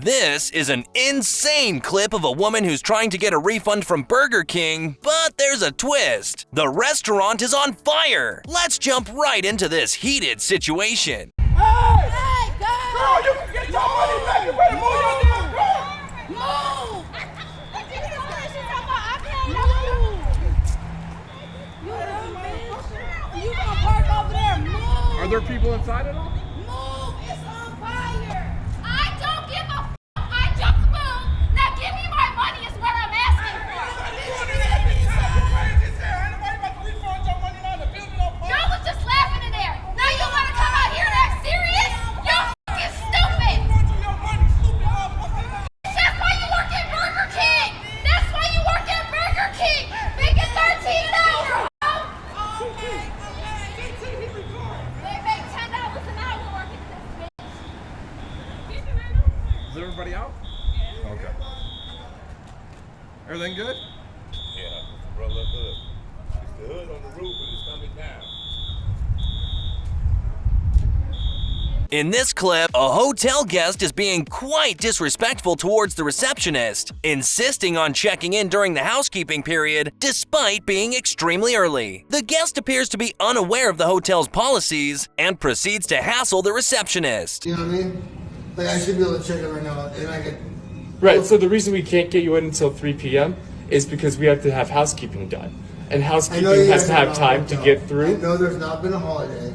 This is an insane clip of a woman who's trying to get a refund from Burger King, but there's a twist. The restaurant is on fire. Let's jump right into this heated situation. Hey! Hey, girl, you can get your money back. You better move your damn car. Move! You gonna park over there? Move! Are there people inside at all? Move! It's on fire! I don't give a f***. I just moved. Now give me my money is what I'm asking for. Y'all was just laughing in there. Now you wanna come out here and act serious? You're f***ing stupid! That's why you work at Burger King! That's why you work at Burger King! Make it 13 an hour! They make $10 an hour working this bitch. Is everybody out? Yeah. Okay. Everything good? Yeah, roll up hood. It's the hood on the roof and it's coming down. In this clip, a hotel guest is being quite disrespectful towards the receptionist, insisting on checking in during the housekeeping period despite being extremely early. The guest appears to be unaware of the hotel's policies and proceeds to hassle the receptionist. You know what I mean? Like, I should be able to check it right now, and I could... Right, so the reason we can't get you in until 3 p.m. is because we have to have housekeeping done. And housekeeping has to have time to get through. I know there's not been a holiday,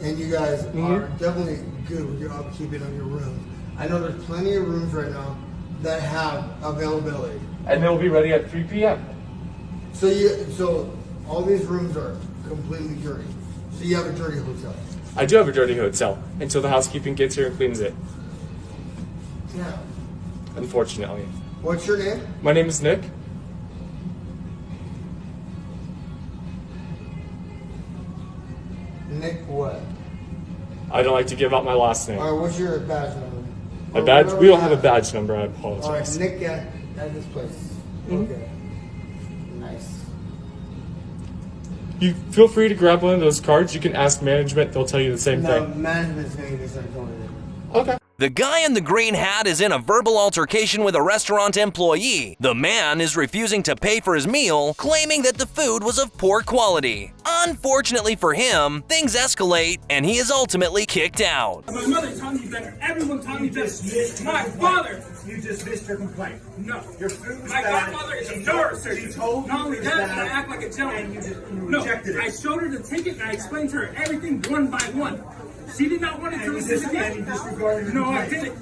and you guys are definitely good with your upkeeping of your rooms. I know there's plenty of rooms right now that have availability. And they'll be ready at 3 p.m. So all these rooms are completely dirty. So you have a dirty hotel. I do have a dirty hotel until the housekeeping gets here and cleans it. Yeah. Unfortunately. What's your name? My name is Nick. Nick what? I don't like to give out my last name. All right, what's your badge number? My badge? We don't have a badge number, I apologize. All right, Nick at this place. Okay. Nice. You feel free to grab one of those cards. You can ask management. They'll tell you the same No, thing. management's going to get started going in. Okay. The guy in the green hat is in a verbal altercation with a restaurant employee. The man is refusing to pay for his meal, claiming that the food was of poor quality. Unfortunately for him, things escalate and he is ultimately kicked out. My mother taught me better. Everyone taught me better. My father. You dismissed your complaint. No. Your food was My bad. godmother is a neurosurgeon. She told Not only you that, it was but I bad, act like a gentleman. and you No, rejected it. I showed her the ticket and I explained to her everything one by one. She did not want it to listen to And you me. disregarded No, I didn't.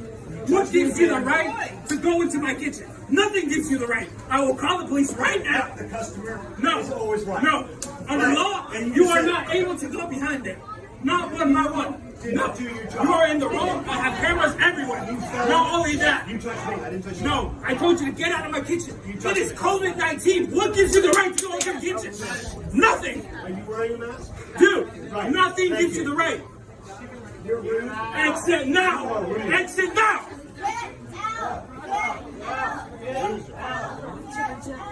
What gives you the right to go into my kitchen? Nothing gives you the right. I will call the police right now. The customer No. is always right. No. Under Right. law, And you are said- not able to go behind there. Not one by one. Did No. not do your job. You are in the wrong. I have cameras everywhere. Not only that. You touched me. I didn't touch you. No, I told you to get out of my kitchen. touched It is me. COVID-19. What gives you the right to go into your kitchen? Nothing. Are you wearing a mask? Dude, Right. nothing Thank gives you you. the right. You're rude. Exit now. Exit now.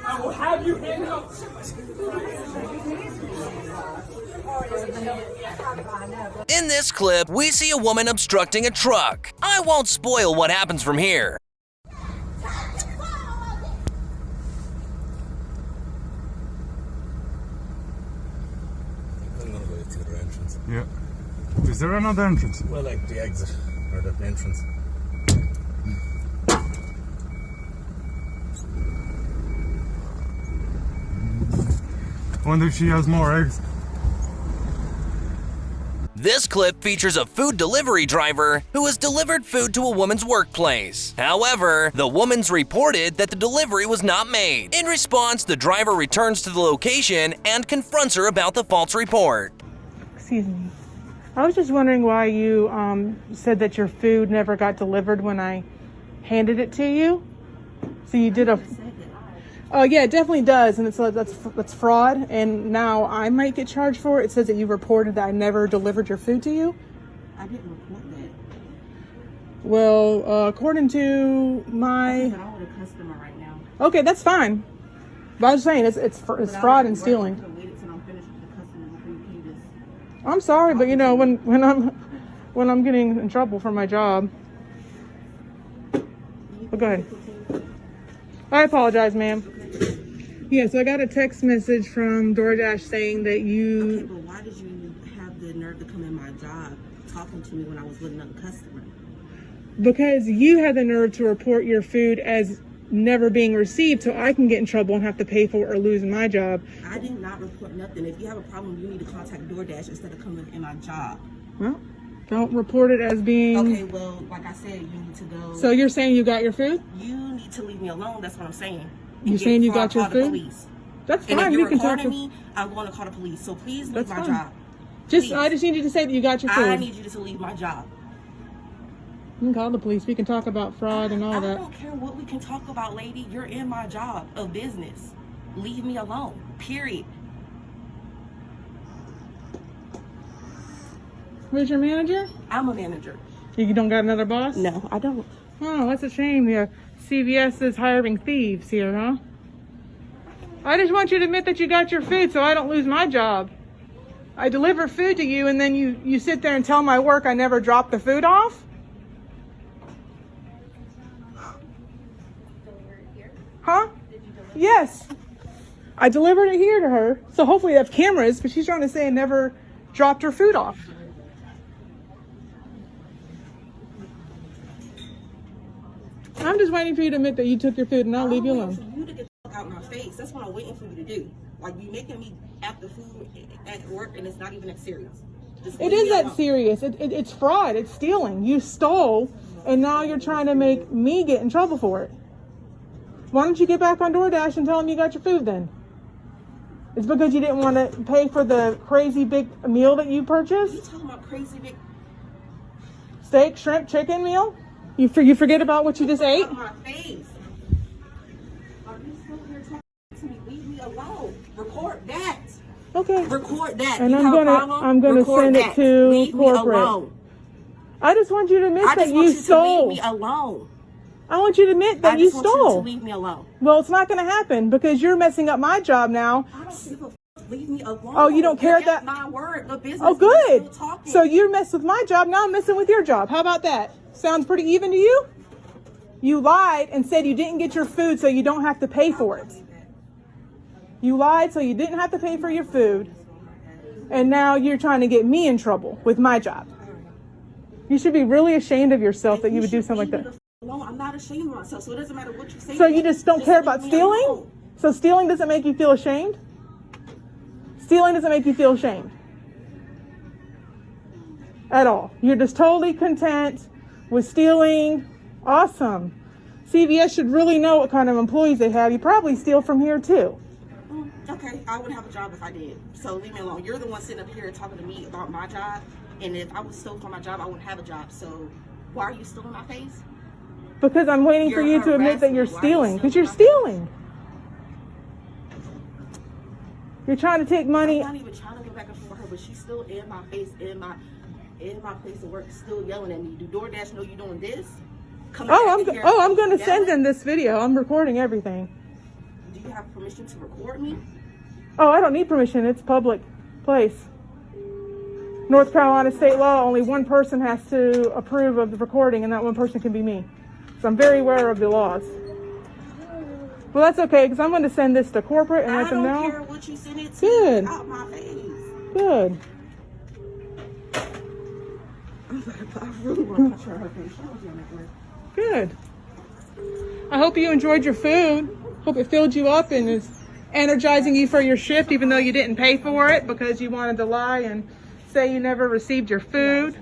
I will have you handcuffed. In this clip, we see a woman obstructing a truck. I won't spoil what happens from here. I'm gonna go to the other entrance. Yeah. Is there another entrance? Well, like the exit or the entrance. I wonder if she has more eggs. This clip features a food delivery driver who has delivered food to a woman's workplace. However, the woman's reported that the delivery was not made. In response, the driver returns to the location and confronts her about the false report. Excuse me. I was just wondering why you said that your food never got delivered when I handed it to you. So you did a... Oh yeah, it definitely does, and that's fraud. And now I might get charged for it. It says that you reported that I never delivered your food to you. I didn't report that. Well, according to my... I'm with a customer right now. Okay, that's fine. But I was saying it's fraud and stealing. I'm sorry, but you know when I'm getting in trouble for my job. But go ahead. I apologize, ma'am. Yeah, so I got a text message from DoorDash saying that Okay, you... but why did you have the nerve to come in my job talking to me when I was with another customer? Because you had the nerve to report your food as never being received, so I can get in trouble and have to pay for it or lose my job. I did not report nothing. If you have a problem, you need to contact DoorDash instead of coming in my job. Well, don't report it as being... Okay, well, like I said, you need to go. So you're saying you got your food? You need to leave me alone. That's what I'm saying. You're saying you got your Call the food? police. That's And fine. if You you're can talk recording to... me, I'm going to call the police. So please leave That's my fine. job. I just need you to say that you got your food. I need you to leave my job. You can call the police. We can talk about fraud and all I that. don't care what we can talk about, lady. You're in my job of business. Leave me alone. Period. Where's your manager? I'm a manager. You don't got another boss? No, I don't. Oh, that's a shame. Yeah, CVS is hiring thieves here, huh? I just want you to admit that you got your food so I don't lose my job. I deliver food to you and then you sit there and tell my work I never dropped the food off? Huh? Yes. I delivered it here to her. So hopefully they have cameras, but she's trying to say I never dropped her food off. I'm just waiting for you to admit that you took your food and I'll leave you alone. For you to get the fuck out my face. That's what I'm waiting for you to do. Like, you making me after food at work and it's not even that serious. It is that serious. It's fraud. It's stealing. You stole and now you're trying to make me get in trouble for it. Why don't you get back on DoorDash and tell them you got your food then? It's because you didn't want to pay for the crazy big meal that you purchased? You talking about crazy big Steak, shrimp, chicken meal? You forget about what you just ate? out my face. Are you still here talking to me? Leave me alone. Record that. Okay. Record that. And You I'm have a gonna problem? send Record it to Leave corporate. Me alone. I just want you to admit I that just want you you to stole. leave me alone. I want you to admit that I you just want you stole. to leave me alone. Well, it's not going to happen because you're messing up my job now. I don't give a f- leave me alone. Oh, you don't care You're that- at my word. The business. Oh, good. Is still talking. So you messed with my job. Now I'm messing with your job. How about that? Sounds pretty even to you? You lied and said you didn't get your food so you don't have to pay for it. You lied so you didn't have to pay for your food. And now you're trying to get me in trouble with my job. You should be really ashamed of yourself that you would do something like that. Alone. I'm not ashamed of myself, so it doesn't matter what you say. So you just don't care about leave me stealing? alone. So stealing doesn't make you feel ashamed? Stealing doesn't make you feel ashamed at all. You're just totally content with stealing. Awesome. CVS should really know what kind of employees they have. You probably steal from here too. Okay, I wouldn't have a job if I did. So leave me alone. You're the one sitting up here talking to me about my job. And if I was stole from my job, I wouldn't have a job. So why are you still in my face? Because I'm waiting for You're you to admit that you're harassing me. Why are you stealing. Because you're stealing stealing. You're trying to take money. I'm not even trying to go back and forth with her, but she's still in my face, in my place of work, still yelling at me. Do DoorDash know you're doing this? I'm going to send them this video. I'm recording everything. Do you have permission to record me? Oh, I don't need permission. It's public place. North Carolina state law, only one person has to approve of the recording, and that one person can be me. So I'm very aware of the laws. Well, that's okay, because I'm going to send this to corporate and let them know. I don't care what you send it to. Good. Out my face. Good. I really want to punch her in her face. She don't get that. Good. I hope you enjoyed your food. Hope it filled you up and is energizing you for your shift, even though you didn't pay for it because you wanted to lie and say you never received your food.